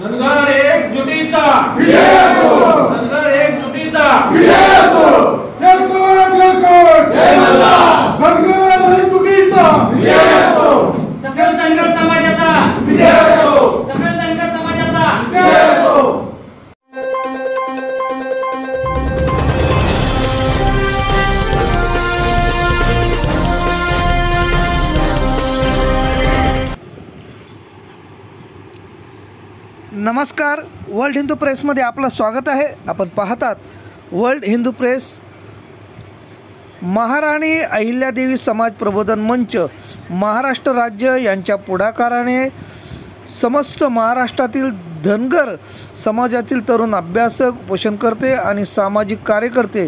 धनगर एकजुटीचा विजय असो, धनगर एकजुटीचा विजय असो, जय मल्हार, धनगर एकजुटीचा विजय असो, सकल धनगर समाजाचा विजय असो, सकल धनगर समाजाचा विजय असो। नमस्कार, वर्ल्ड हिंदू प्रेसमध्ये आपलं स्वागत आहे। आपण पाहतात वर्ल्ड हिंदू प्रेस। महाराणी अहिल्यादेवी समाज प्रबोधन मंच महाराष्ट्र राज्य यांच्या पुढाकाराने समस्त महाराष्ट्रातील धनगर समाजातील तरुण अभ्यासक, पोषणकर्ते आणि सामाजिक कार्यकर्ते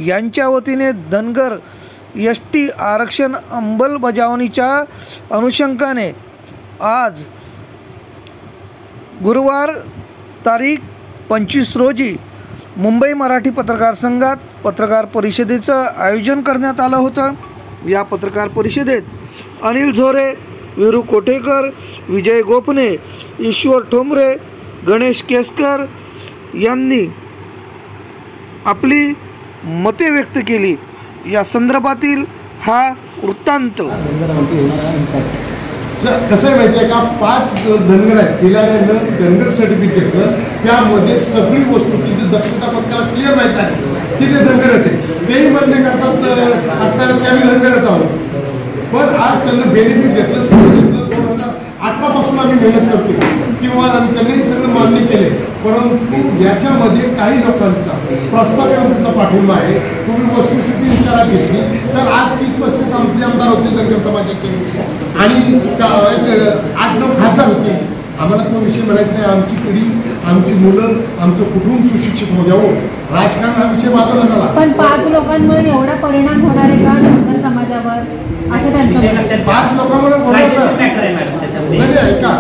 यांच्या वतीने धनगर एसटी आरक्षण अंमलबजावणीच्या अनुषंगाने आज गुरुवार तारीख 25 रोजी मुंबई मराठी पत्रकार संघात पत्रकार परिषदेचं आयोजन करण्यात आलं होतं। या पत्रकार परिषदेत अनिल झोरे, वीरू कोटेकर, विजय गोपने, ईश्वर ठोंबरे, गणेश केसकर यांनी आपली मते व्यक्त केली। या संदर्भातील हा वृत्तांत। कसं आहे माहिती आहे का, 5 धनगर आहेत, केल्यानं धनगर सर्टिफिकेटचं त्यामध्ये सगळी वस्तू किती दक्षता पथकाला क्लिअर माहीत आहे की ते धनगरच आहे। तेही म्हणणे करतात आता की आम्ही धनगरच आहोत, पण आज त्यांना बेनिफिट घेतलं। 2018 पासून आम्ही मेहनत करतो किंवा त्यांनी सगळं मान्य केले, परंतु याच्यामध्ये काही लोकांचा प्रस्ताव येऊन त्याचा पाठिंबा आहे। तुम्ही वस्तुस्थिती विचारात घेतली तर आज 30-35 आमचे आमदार होते धनगर समाजाचे आणि 8-9 खासदार होते। आम्हाला तो विषय म्हणायचा नाही। आमची पिढी, आमची मुलं, आमचं कुटुंब सुशिक्षित होऊ द्यावं, राजकारण हा विषय बाजूला झाला। पण 5 लोकांमुळे एवढा परिणाम होणार आहे का धनगर समाजावर, असं त्यांचं 5 लोकांमुळे ऐका,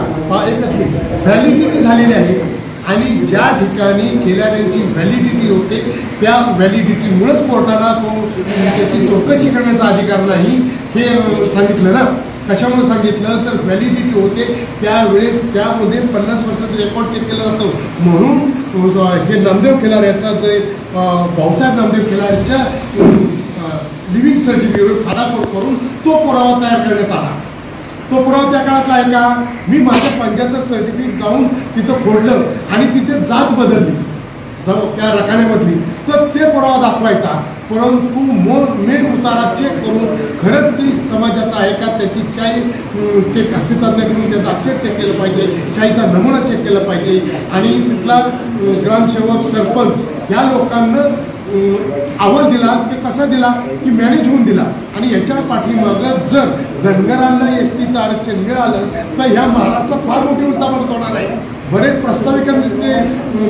व्हॅलिडिटी झालेली आहे आणि ज्या ठिकाणी केल्याची व्हॅलिडिटी होते त्या व्हॅलिडिटीमुळेच कोर्टाला त्याची चौकशी करण्याचा अधिकार नाही हे सांगितलं ना। कशामुळे सांगितलं तर व्हॅलिडिटी होते त्यावेळेस त्यामध्ये 50 वर्षाचं रेकॉर्ड चेक केलं जातं। म्हणून हे नामदेव केलार याचा जे भाऊसाहेब नामदेव केलारच्या लिव्हिंग सर्टिफिकेट फाडाफोड करून तो पुरावा तयार करण्यात आला। तो पुरावा त्या काळातला आहे का? मी माझं 75 सर्टिफिकेट जाऊन तिथं फोडलं आणि तिथे जात बदलली त्या रकान्यामधली, तर ते पुरावा दाखवायचा। परंतु मेन उतारा चेक करून खरंच ती समाजाचा आहे का त्याची शाही चेक अस्तित्वात नाही करून त्याचा अक्षर चेक केलं पाहिजे, शाहीचा नमुना चेक केला पाहिजे आणि तिथला ग्रामसेवक, सरपंच या लोकांना अहवाल दिला की कसा दिला की मॅनेज होऊन दिला। आणि याच्या पाठीमागं जर धनगरांना एसटीचं आरक्षण मिळालं तर ह्या महाराष्ट्रात फार मोठी उलथापालथ होणार आहे। बरेच प्रस्ताविकांचे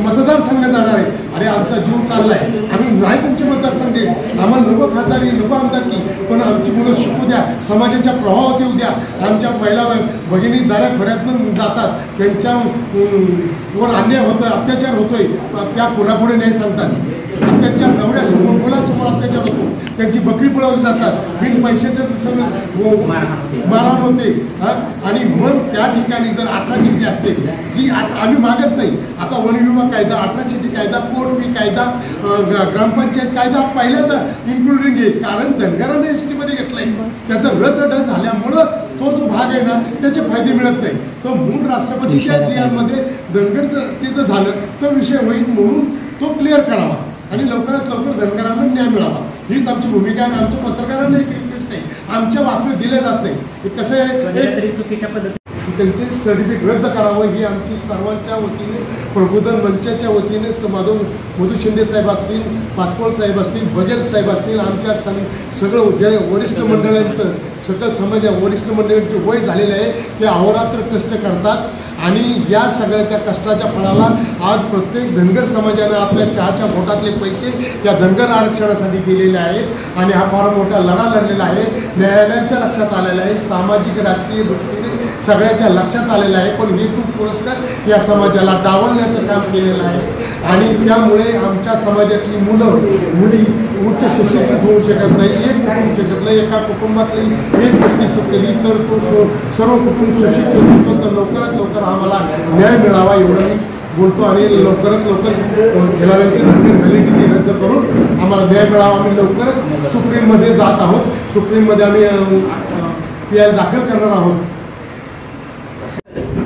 मतदारसंघ जाणार आहेत, अरे आमचा जीव चाललाय, आम्ही नाही तुमचे मतदारसंघ देत, आम्हाला नको खासदारी, नको आमदारकी, पण आमची मुलं शिकू द्या, समाजाच्या प्रभावात येऊ द्या। आमच्या पहिला भगिनी दाराखोऱ्यातून जातात, त्यांच्यावर अन्याय होतोय, अत्याचार होतोय, त्या पुढे नाही सांगतात। त्यांच्या नवऱ्यासमोर, मुलासमोर अत्याचार होतो, त्यांची बकरी पळवली जातात, बिन पैशाचं सगळं मारहाण होते। आणि मग त्या ठिकाणी जर 18 शिटी असेल जी आम्ही मागत नाही, आता वन विभाग कायदा, 18 शिटी कायदा, कोर्ट फी कायदा, ग्रामपंचायत कायदा पहिल्याचा इन्क्लुडिंग आहे, कारण धनगरांना एसटीमध्ये घेतलंय। त्याचं रचढ झाल्यामुळं तो जो भाग आहे ना त्याचे फायदे मिळत नाही। तो मूळ राष्ट्रपतीच्या क्रियांमध्ये धनगरचं तिथं झालं तर विषय होईल, म्हणून तो क्लिअर करावा आणि लवकरात लवकर धनगरांना न्याय मिळावा हीच आमची भूमिका आहे। आमच्या पत्रकारांना एक रिक्वेस्ट आहे, आमच्या बातम्या दिल्या जात नाही। कसं आहे, चुकीच्या पद्धती त्यांचे सर्टिफिकेट रद्द करावं ही आमची सर्वांच्या वतीने, प्रबोधन मंचाच्या वतीने मधु शिंदे साहेब असतील, पाचपोळ साहेब असतील, बघेल साहेब असतील, आमच्या सगळं जे वरिष्ठ मंडळांचं, सकल समाजा वरिष्ठ मंडळांचे वय झालेले आहे, ते अहोरात्र कष्ट करतात आणि या सगळ्याच्या कष्टाच्या फळाला आज प्रत्येक धनगर समाजानं आपल्या चहाच्या भोटातले पैसे या धनगर आरक्षणासाठी दिलेले आहेत आणि हा फार मोठा लढा लढलेला आहे। न्यायालयाच्या लक्षात आलेला आहे, सामाजिक राजकीय दृष्टीने सगळ्यांच्या लक्षात आलेलं आहे, पण हेतू पुरस्कार या समाजाला डावलण्याचं काम केलेलं आहे आणि त्यामुळे आमच्या समाजातली मुली उच्च सुशिक्षित होऊ शकत नाही. एक कुटुंब शकत नाही, एका कुटुंबातली एक व्यक्ती शिकली तर तो सर्व कुटुंब सुशिक्षित होतो. तर लवकरात लवकर आम्हाला न्याय मिळावा एवढं मी बोलतो आणि लवकरात लवकर खेळाड्यांची व्हॅलिडिटी रद्द करून आम्हाला न्याय मिळावा. आम्ही लवकरच सुप्रीममध्ये जात आहोत. सुप्रीममध्ये आम्ही PI दाखल करणार आहोत.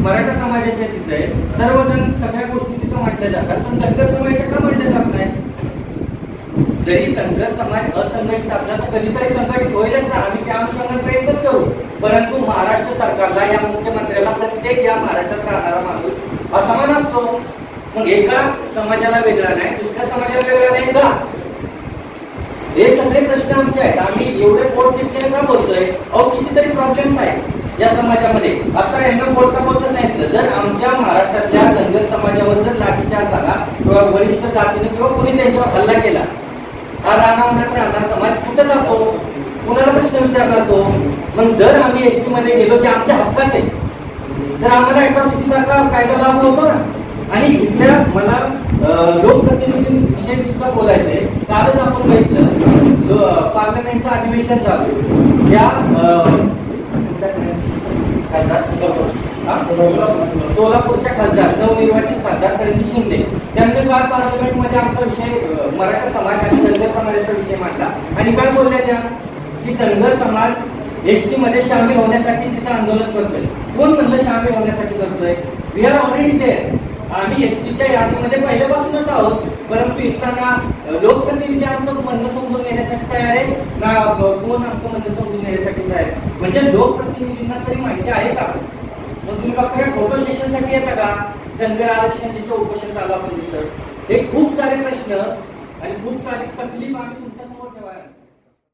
मराठा समाजाच्या तिथे सर्वजण सगळ्या गोष्टी तिथं मांडल्या जातात, पण धनगर समाजाच्या का मांडल्या जात नाही? जरी धनगर समाज असंघटित असला तर कधीतरी संघटित होईलच ना, आम्ही त्या अनुषंगाने प्रयत्नच करू. परंतु महाराष्ट्र सरकारला, या मुख्यमंत्र्याला प्रत्येक या महाराष्ट्रात राहणारा माणूस असमान असतो. मग एका समाजाला वेगळा नाही, दुसऱ्या समाजाला वेगळा नाही का? हे सगळे प्रश्न आमचे आहेत. आम्ही एवढे पोट तितकेने का बोलतोय? अहो, कितीतरी प्रॉब्लेम्स आहेत या समाजामध्ये. आता यांना बोलता सांगितलं, जर आमच्या महाराष्ट्रातल्या धनगर समाजावर जर लाठीचार्ज झाला किंवा वरिष्ठ जातीने किंवा कोणी त्यांच्यावर हल्ला केला, हा राहणार राहणार समाज कुठे जातो? कुणाला प्रश्न विचारणार तो? मग जर आम्ही ST मध्ये गेलो जे आमच्या हक्काच आहे, तर आम्हाला अॅट्रॉसिटी सारखा कायदा लागू होतो ना. आणि इथल्या मला लोकप्रतिनिधींविषयी सुद्धा बोलायचंय. कालच आपण बघितलं पार्लमेंटचं अधिवेशन चालू, ज्या सोलापूरच्या खासदार, नवनिर्वाचित खासदार प्रणिती शिंदे, त्यांनी काल पार्लमेंटमध्ये आमचा विषय मराठा समाज आणि धनगर समाजाचा विषय मांडला आणि काय बोलल्या त्या, की धनगर समाज ST मध्ये सामील होण्यासाठी तिथं आंदोलन करतोय. कोण म्हणलं सामील होण्यासाठी करतोय? We are already there. आम्ही STच्या यादीमध्ये पहिल्यापासूनच आहोत. परंतु इथला ना लोकप्रतिनिधी आमचं म्हणणं समजून घेण्यासाठी तयार आहे, ना कोण आमचं म्हणणं समजून घेण्यासाठी तयार आहे. म्हणजे लोकप्रतिनिधींना तरी माहिती आहे का? मग तुम्ही फक्त काय फोटो सेशनसाठी येता का? धनगर आरक्षणाचे उपोषण चालू असेल तिथं. हे खूप सारे प्रश्न आणि खूप सारी तकलीफ आम्ही